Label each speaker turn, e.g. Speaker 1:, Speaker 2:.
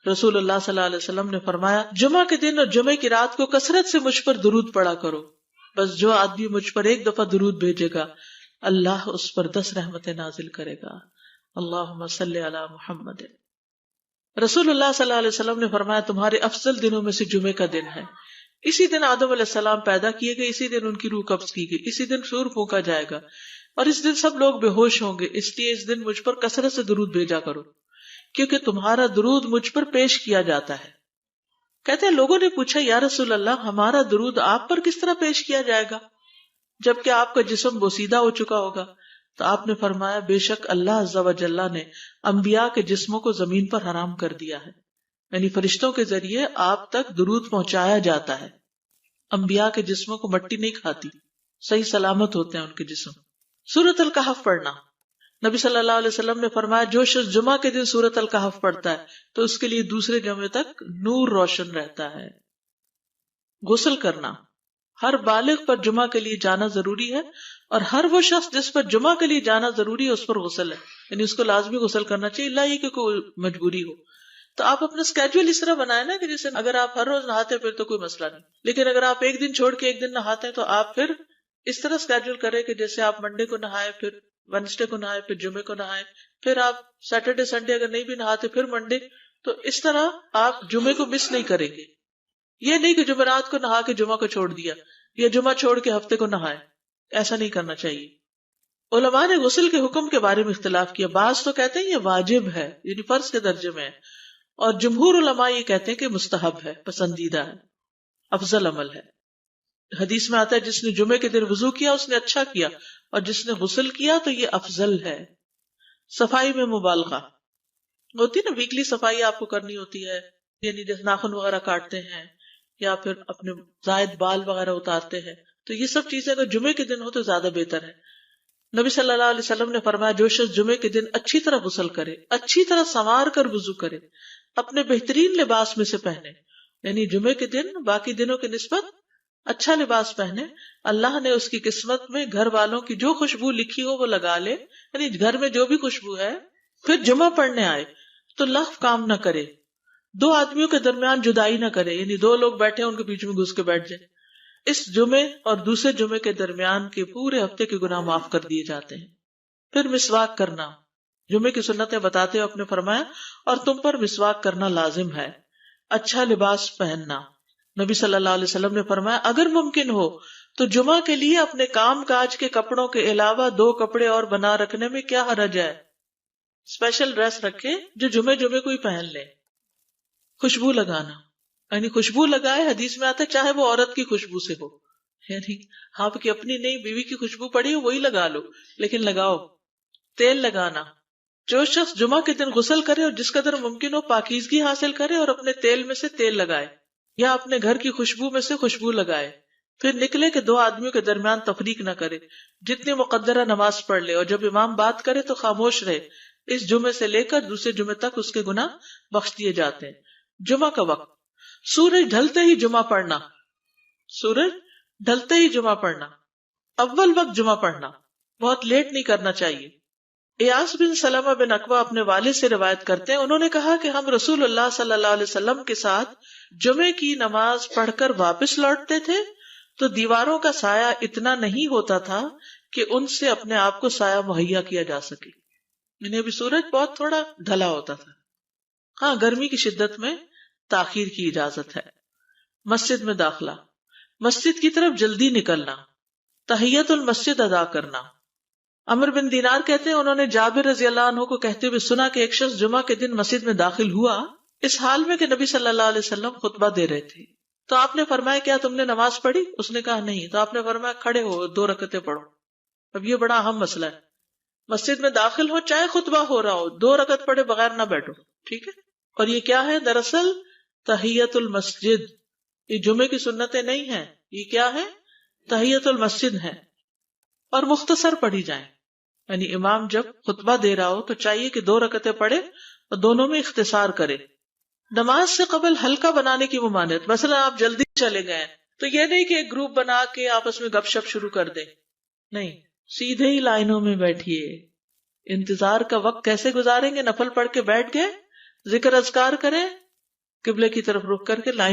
Speaker 1: رسول اللہ صلی اللہ علیہ وسلم نے فرمایا جمعہ کے دن اور جمعے کی رات کو کثرت سے مجھ پر درود پڑا کرو، بس جو آدمی مجھ پر ایک دفعہ درود بھیجے گا اللہ اس پر 10 رحمتیں نازل کرے گا۔ اللہم صلی علی محمد۔ رسول اللہ صلی اللہ علیہ وسلم نے فرمایا تمہارے افضل دنوں میں سے جمعے کا دن ہے، اسی دن آدم علیہ السلام پیدا کیے گئے، اسی دن ان کی روح قبض کی گئی، اسی دن سور پھونکا جائے گا، اور اس دن سب لوگ بے ہوش ہوں گے، اس لیے اس دن مجھ پر کثرت سے درود بھیجا کرو کیونکہ تمہارا درود مجھ پر پیش کیا جاتا ہے۔ کہتے ہیں لوگوں نے پوچھا یا رسول اللہ ہمارا درود آپ پر کس طرح پیش کیا جائے گا جبکہ آپ کا جسم بوسیدہ ہو چکا ہوگا؟ تو آپ نے فرمایا بے شک اللہ عز و جل نے انبیاء کے جسموں کو زمین پر حرام کر دیا ہے، یعنی فرشتوں کے ذریعے آپ تک درود پہنچایا جاتا ہے۔ انبیاء کے جسموں کو مٹی نہیں کھاتی، صحیح سلامت ہوتے ہیں ان کے جسم۔ سورۃ الکہف پڑھنا، نبی صلی اللہ علیہ وسلم نے فرمایا جو شخص جمعہ کے دن سورۃ الکہف پڑھتا ہے تو اس کے لیے دوسرے جمعے تک نور روشن رہتا ہے۔ غسل کرنا، ہر بالغ پر جمعہ کے لیے جانا ضروری ہے، اور ہر وہ شخص جس پر جمعہ کے لیے جانا ضروری ہے اس پر غسل ہے، یعنی اس کو لازمی غسل کرنا چاہیے، اللہ یہ کہ کوئی مجبوری ہو۔ تو آپ اپنا اسکیجول اس طرح بنائیں نا کہ جیسے اگر آپ ہر روز نہاتے ہیں پھر تو کوئی مسئلہ نہیں، لیکن اگر آپ ایک دن چھوڑ کے ایک دن نہاتے ہیں تو آپ پھر اس طرح اسکیجول کریں کہ جیسے آپ منڈے کو نہائے، پھر وینسڈے کو نہائے، پھر جمعے کو نہائے، پھر آپ سیٹرڈے سنڈے اگر نہیں بھی نہاتے پھر منڈے، تو اس طرح آپ جمعے کو مس نہیں کریں گے۔ یہ نہیں کہ جمعرات کو نہا کے جمعہ کو چھوڑ دیا یا جمعہ چھوڑ کے ہفتے کو نہائے، ایسا نہیں کرنا چاہیے۔ علماء نے غسل کے حکم کے بارے میں اختلاف کیا، بعض تو کہتے ہیں یہ واجب ہے، یعنی فرض کے درجے میں ہے، اور جمہور علماء یہ کہتے ہیں کہ مستحب ہے، پسندیدہ ہے، افضل عمل ہے۔ حدیث میں آتا ہے جس نے جمعے کے دن وضو کیا اس نے اچھا کیا، اور جس نے غسل کیا تو یہ افضل ہے۔ صفائی میں مبالغہ ہوتی ہے نا، ویکلی صفائی آپ کو کرنی ہوتی ہے، یعنی جیسے ناخن وغیرہ کاٹتے ہیں یا پھر اپنے زائد بال وغیرہ اتارتے ہیں، تو یہ سب چیزیں اگر جمعے کے دن ہو تو زیادہ بہتر ہے۔ نبی صلی اللہ علیہ وسلم نے فرمایا جو شخص جمعے کے دن اچھی طرح غسل کرے، اچھی طرح سنوار کر وضو کرے، اپنے بہترین لباس میں سے پہنے، یعنی جمعے کے دن باقی دنوں کی نسبت اچھا لباس پہنے، اللہ نے اس کی قسمت میں گھر والوں کی جو خوشبو لکھی ہو وہ لگا لے، یعنی گھر میں جو بھی خوشبو ہے، پھر جمعہ پڑھنے آئے تو لغو کام نہ کرے، 2 آدمیوں کے درمیان جدائی نہ کرے، یعنی 2 لوگ بیٹھے ان کے بیچ میں گھس کے بیٹھ جائے۔ اس جمعے اور دوسرے جمعے کے درمیان کے پورے ہفتے کے گناہ معاف کر دیے جاتے ہیں۔ پھر مسواک کرنا، جمعے کی سنتیں بتاتے ہوئے آپ نے فرمایا اور تم پر مسواک کرنا لازم ہے۔ اچھا لباس پہننا، نبی صلی اللہ علیہ وسلم نے فرمایا اگر ممکن ہو تو جمعہ کے لیے اپنے کام کاج کے کپڑوں کے علاوہ 2 کپڑے اور بنا رکھنے میں کیا حرج ہے، اسپیشل ڈریس رکھے جو جمعے کو ہی پہن لے۔ خوشبو لگانا، یعنی خوشبو لگائے، حدیث میں آتا ہے چاہے وہ عورت کی خوشبو سے ہو، یعنی آپ کی اپنی نہیں، بیوی کی خوشبو پڑی ہو وہی لگا لو، لیکن لگاؤ۔ تیل لگانا، جو شخص جمعہ کے دن غسل کرے اور جس قدر ممکن ہو پاکیزگی حاصل کرے اور اپنے تیل میں سے تیل لگائے یا اپنے گھر کی خوشبو میں سے خوشبو لگائے، پھر نکلے کہ 2 آدمیوں کے درمیان تفریق نہ کرے، جتنی مقدرہ نماز پڑھ لے، اور جب امام بات کرے تو خاموش رہے، اس جمعے سے لے کر دوسرے جمعے تک اس کے گناہ بخش دیے جاتے ہیں۔ جمعہ کا وقت، سورج ڈھلتے ہی جمعہ پڑھنا، سورج ڈھلتے ہی جمعہ پڑھنا، اول وقت جمعہ پڑھنا، بہت لیٹ نہیں کرنا چاہیے۔ ایاس بن سلمہ بن اکوع اپنے والد سے روایت کرتے ہیں، انہوں نے کہا کہ ہم رسول اللہ صلی اللہ علیہ وسلم کے ساتھ جمعے کی نماز پڑھ کر واپس لوٹتے تھے تو دیواروں کا سایہ اتنا نہیں ہوتا تھا کہ ان سے اپنے آپ کو سایہ مہیا کیا جا سکے، یعنی ابھی سورج بہت تھوڑا ڈھلا ہوتا تھا۔ ہاں، گرمی کی شدت میں تاخیر کی اجازت ہے۔ مسجد میں داخلہ، مسجد کی طرف جلدی نکلنا، تحیت المسجد ادا کرنا۔ عمرو بن دینار کہتے ہیں انہوں نے جابر رضی اللہ عنہ کو کہتے ہوئے سنا کہ ایک شخص جمعہ کے دن مسجد میں داخل ہوا اس حال میں کہ نبی صلی اللہ علیہ وسلم خطبہ دے رہے تھے، تو آپ نے فرمایا کیا تم نے نماز پڑھی؟ اس نے کہا نہیں، تو آپ نے فرمایا کھڑے ہو 2 رکعتیں پڑھو۔ اب یہ بڑا اہم مسئلہ ہے، مسجد میں داخل ہو چاہے خطبہ ہو رہا ہو 2 رکعت پڑھے بغیر نہ بیٹھو، ٹھیک ہے؟ اور یہ کیا ہے؟ دراصل تحیت المسجد، یہ جمعے کی سنتیں نہیں ہیں، یہ کیا ہے؟ تحیت المسجد ہے، اور مختصر پڑھی جائیں، یعنی امام جب خطبہ دے رہا ہو تو چاہیے کہ 2 رکعتیں پڑھے اور دونوں میں اختصار کرے۔ نماز سے قبل ہلکا بنانے کی ممانعت، مثلا آپ جلدی چلے گئے تو یہ نہیں کہ ایک گروپ بنا کے آپس میں گپ شپ شروع کر دیں، نہیں، سیدھے ہی لائنوں میں بیٹھیے۔ انتظار کا وقت کیسے گزاریں گے؟ نفل پڑھ کے بیٹھ گئے، ذکر اذکار کریں، قبلے کی طرف رخ کر کے لائن